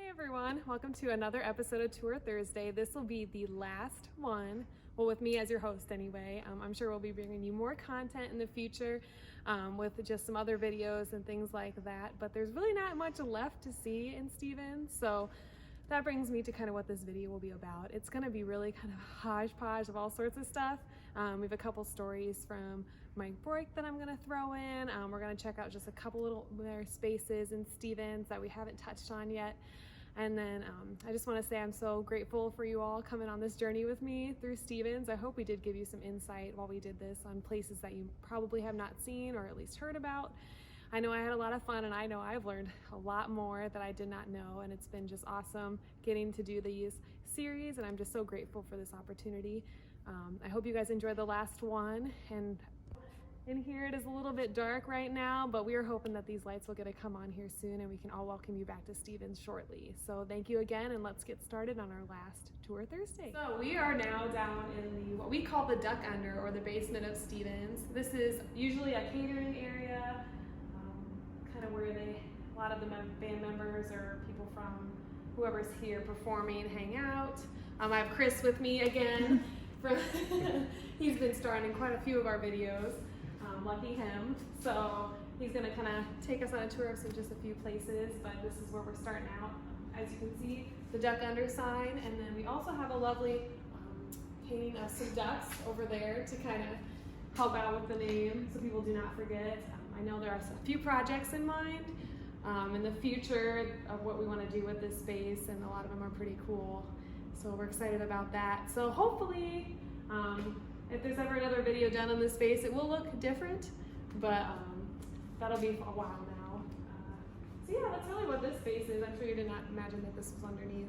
Hey everyone, welcome to another episode of Tour Thursday. This will be the last one, well with me as your host anyway. I'm sure we'll be bringing you more content in the future with just some other videos and things like that, but there's really not much left to see in Stephens, so that brings me to kind of what this video will be about. It's going to be really kind of hodgepodge of all sorts of stuff. We have a couple stories from my break that I'm going to throw in. We're going to check out just a couple little more spaces in Stephens that we haven't touched on yet. And then I just want to say I'm so grateful for you all coming on this journey with me through Stephens. I hope we did give you some insight while we did this on places that you probably have not seen or at least heard about. I know I had a lot of fun, and I know I've learned a lot more that I did not know, and it's been just awesome getting to do these series, and I'm just so grateful for this opportunity. I hope you guys enjoyed the last one, and in here it is a little bit dark right now, but we are hoping that these lights will get to come on here soon and we can all welcome you back to Stephens shortly. So thank you again, and let's get started on our last Tour Thursday. So we are now down in what we call the Duck Under, or the basement of Stephens. This is usually a catering area, kind of where a lot of the band members or people from whoever's here performing hang out. I have Chris with me again. He's been starring in quite a few of our videos. Lucky him. So he's gonna kind of take us on a tour of just a few places, but this is where we're starting out. As you can see, the Duck Under sign, and then we also have a lovely painting of some ducks over there to kind of help out with the name so people do not forget. I know there are a few projects in mind in the future of what we want to do with this space, and a lot of them are pretty cool. So we're excited about that. So hopefully, if there's ever another video done on this space, it will look different, but that'll be a while now. So yeah, that's really what this space is. I'm sure you did not imagine that this was underneath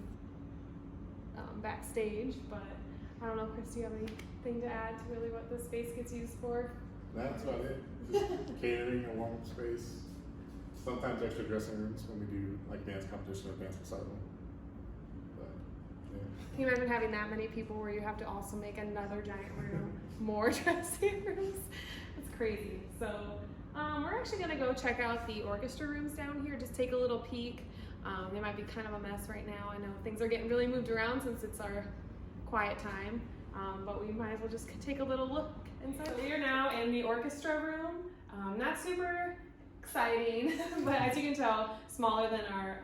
backstage, but I don't know, Chris, do you have anything to add to really what this space gets used for? That's about it. Just catering, a warm-up space. Sometimes extra dressing rooms when we do like dance competition or dance recital. But yeah. Can you imagine having that many people where you have to also make another giant room, more dressing rooms? It's crazy. So we're actually gonna go check out the orchestra rooms down here, just take a little peek. They might be kind of a mess right now. I know things are getting really moved around since it's our quiet time, but we might as well just take a little look inside. We are now in the orchestra room. Not super exciting, but as you can tell, smaller than our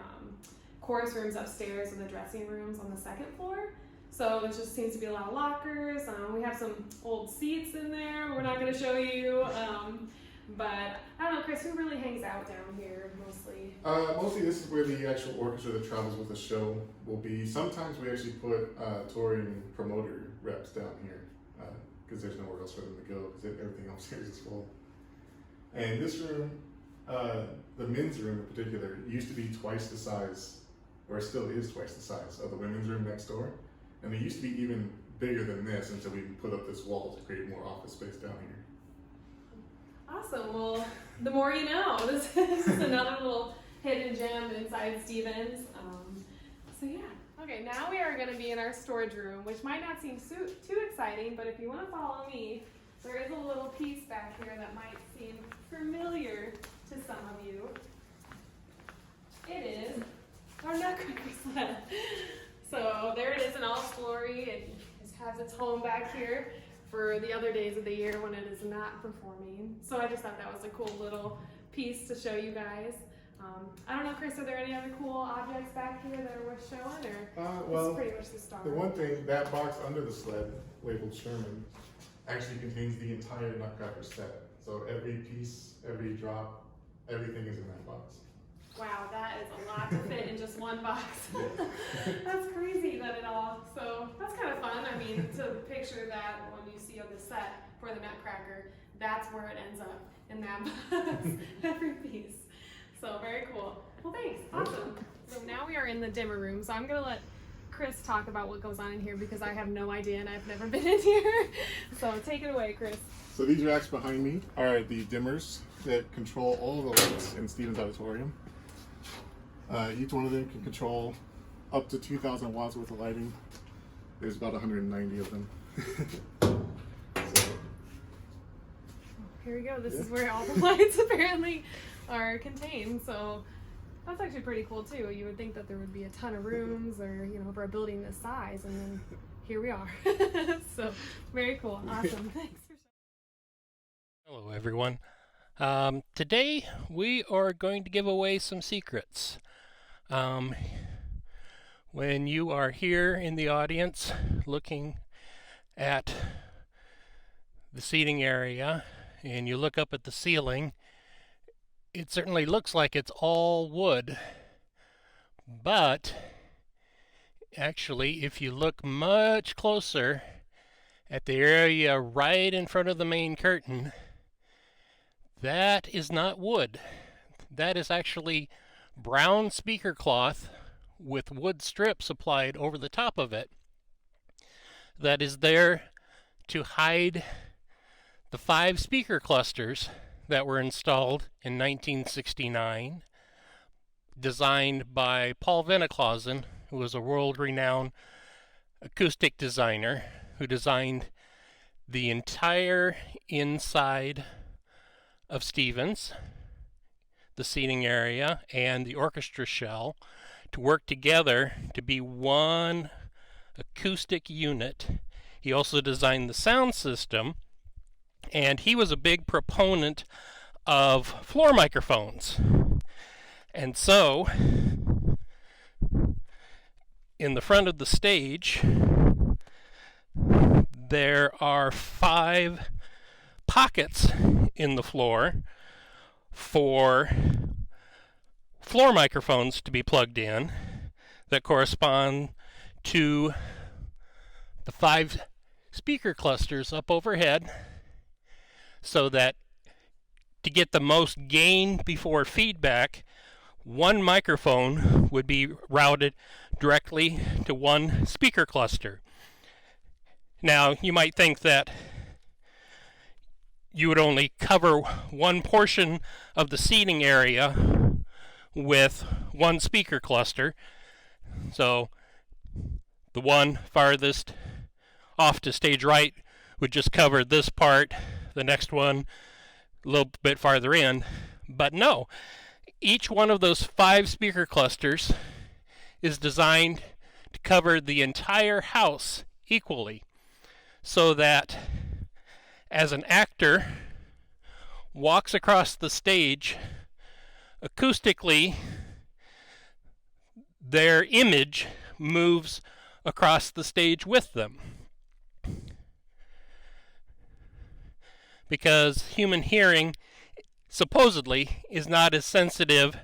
chorus rooms upstairs and the dressing rooms on the second floor. So there just seems to be a lot of lockers. We have some old seats in there we're not going to show you. But I don't know, Chris, who really hangs out down here mostly? Mostly this is where the actual orchestra that travels with the show will be. Sometimes we actually put touring promoter reps down here because there's nowhere else for them to go because everything upstairs is full. And this room, the men's room in particular, used to be twice the size, or still is twice the size of the women's room next door. And it used to be even bigger than this until we put up this wall to create more office space down here. Awesome. Well, the more you know. This is another little hidden gem inside Stephens. So yeah. Okay, now we are going to be in our storage room, which might not seem too exciting, but if you want to follow me, there is a little piece back here that might seem familiar to some of you. It is our Nutcracker sled. So there it is in all its glory. It has its home back here for the other days of the year when it is not performing. So I just thought that was a cool little piece to show you guys. I don't know, Chris, are there any other cool objects back here that are worth showing, or well, this is pretty much the star? The one thing, that box under the sled, labeled Sherman, actually contains the entire Nutcracker set. So every piece, every drop, everything is in that box. Wow, that is a lot to fit in just one box. That's crazy that it all, so that's kind of fun. I mean, to picture that when you see on the set for the Nutcracker, that's where it ends up, in that box, every piece. So very cool. Well, thanks, awesome. So now we are in the dimmer room, so I'm gonna let Chris talk about what goes on in here because I have no idea and I've never been in here. So take it away, Chris. So these racks behind me are the dimmers that control all of the lights in Stephens Auditorium. Each one of them can control up to 2,000 watts worth of lighting. There's about 190 of them. So, here we go. This is where all the lights apparently are contained. So That's actually pretty cool too. You would think that there would be a ton of rooms or, for a building this size, and then here we are. So very cool. Awesome. Thanks for sharing. Hello, everyone. Today we are going to give away some secrets. When you are here in the audience looking at the seating area and you look up at the ceiling, it certainly looks like it's all wood. But actually, if you look much closer at the area right in front of the main curtain, that is not wood. That is actually brown speaker cloth with wood strips applied over the top of it. That is there to hide the 5 speaker clusters that were installed in 1969, designed by Paul Veneklausen, who was a world-renowned acoustic designer who designed the entire inside of Stephens, the seating area, and the orchestra shell to work together to be one acoustic unit. He also designed the sound system, and he was a big proponent of floor microphones. And so, in the front of the stage, there are 5 pockets in the floor for floor microphones to be plugged in that correspond to the 5 speaker clusters up overhead, so that to get the most gain before feedback, one microphone would be routed directly to one speaker cluster. Now, you might think that you would only cover one portion of the seating area with one speaker cluster. So the one farthest off to stage right would just cover this part, the next one a little bit farther in. But no, each one of those 5 speaker clusters is designed to cover the entire house equally, so that as an actor walks across the stage, acoustically, their image moves across the stage with them. Because human hearing supposedly is not as sensitive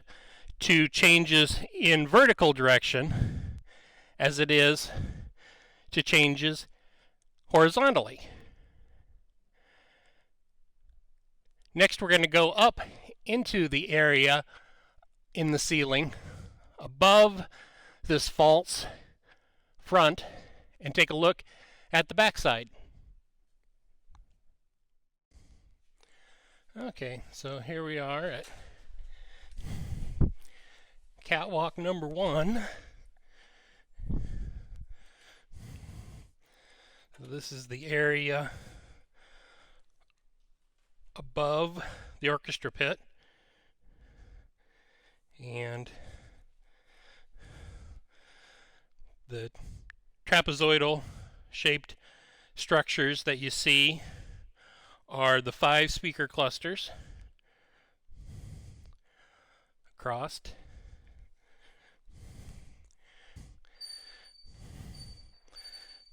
to changes in vertical direction as it is to changes horizontally. Next, we're going to go up into the area in the ceiling above this false front and take a look at the backside. Okay, so here we are at catwalk number 1. So this is the area above the orchestra pit, and the trapezoidal shaped structures that you see are the 5 speaker clusters across.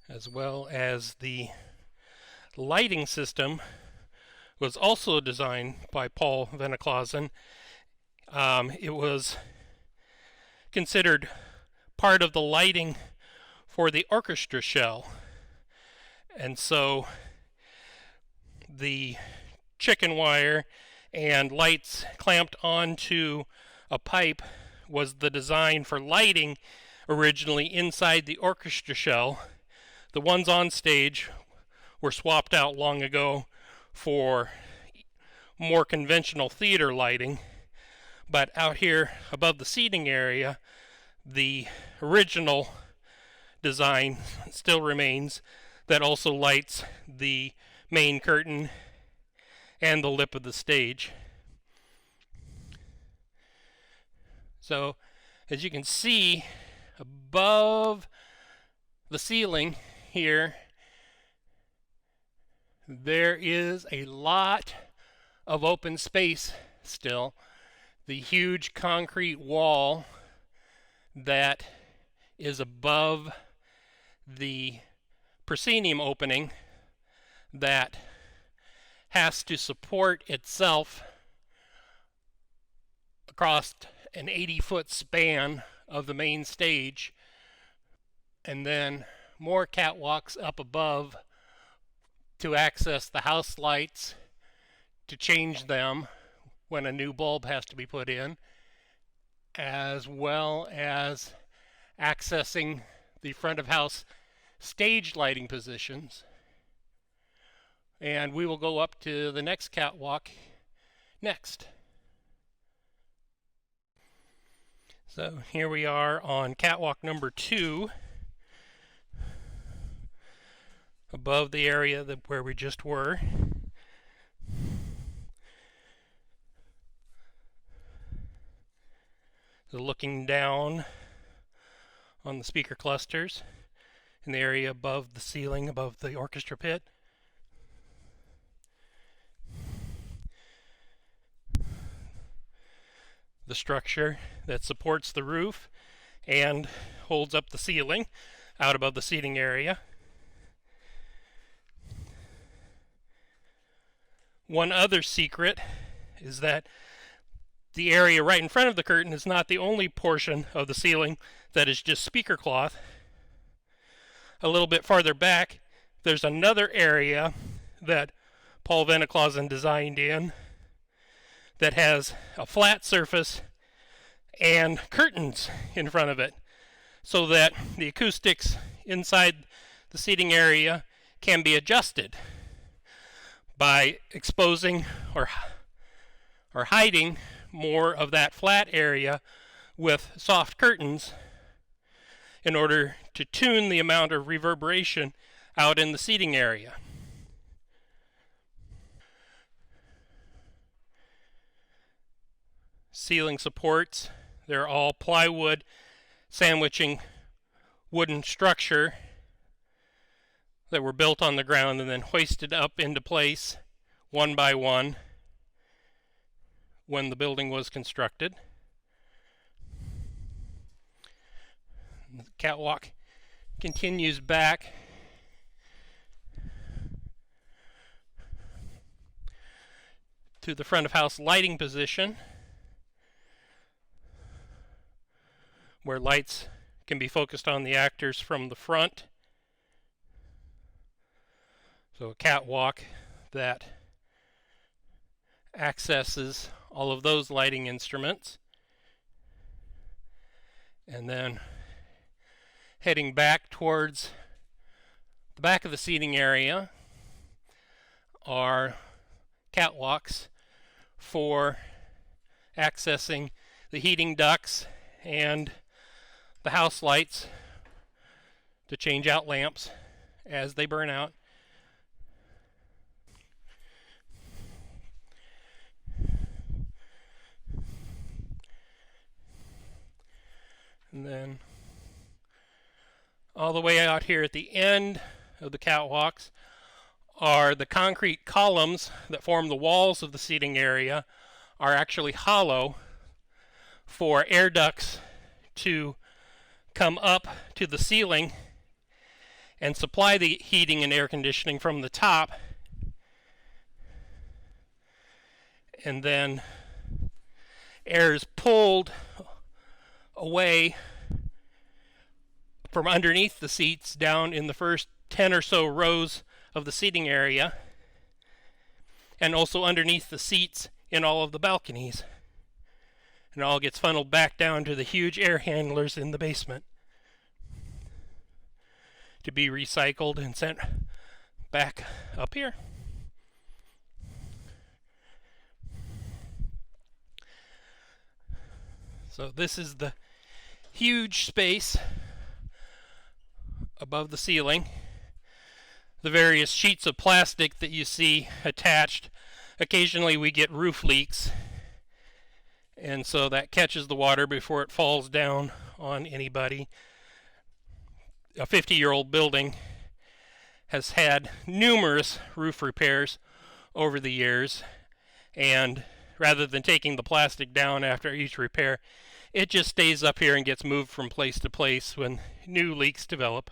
As well as the lighting system was also designed by Paul Veneklausen. It was considered part of the lighting for the orchestra shell. And so the chicken wire and lights clamped onto a pipe was the design for lighting originally inside the orchestra shell. The ones on stage were swapped out long ago for more conventional theater lighting, but out here above the seating area, the original design still remains that also lights the main curtain and the lip of the stage. So as you can see, above the ceiling here, there is a lot of open space still. The huge concrete wall that is above the proscenium opening that has to support itself across an 80-foot span of the main stage, and then more catwalks up above to access the house lights, to change them when a new bulb has to be put in, as well as accessing the front of house stage lighting positions. And we will go up to the next catwalk next. So here we are on catwalk number 2, above the area where we just were. So looking down on the speaker clusters in the area above the ceiling, above the orchestra pit. The structure that supports the roof and holds up the ceiling out above the seating area. One other secret is that the area right in front of the curtain is not the only portion of the ceiling that is just speaker cloth. A little bit farther back, there's another area that Paul Veneklausen designed in that has a flat surface and curtains in front of it, so that the acoustics inside the seating area can be adjusted by exposing or hiding more of that flat area with soft curtains in order to tune the amount of reverberation out in the seating area. Ceiling supports, they're all plywood sandwiching wooden structure that were built on the ground and then hoisted up into place one by one when the building was constructed. The catwalk continues back to the front of house lighting position, where lights can be focused on the actors from the front. So a catwalk that accesses all of those lighting instruments. And then heading back towards the back of the seating area are catwalks for accessing the heating ducts and the house lights to change out lamps as they burn out. And then all the way out here at the end of the catwalks are the concrete columns that form the walls of the seating area are actually hollow for air ducts to come up to the ceiling and supply the heating and air conditioning from the top, and then air is pulled away from underneath the seats down in the first 10 or so rows of the seating area, and also underneath the seats in all of the balconies. And it all gets funneled back down to the huge air handlers in the basement to be recycled and sent back up here. So this is the huge space above the ceiling. The various sheets of plastic that you see attached. Occasionally we get roof leaks, and so that catches the water before it falls down on anybody. A 50-year-old building has had numerous roof repairs over the years, and rather than taking the plastic down after each repair, it just stays up here and gets moved from place to place when new leaks develop.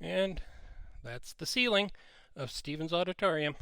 And that's the ceiling of Stephens Auditorium.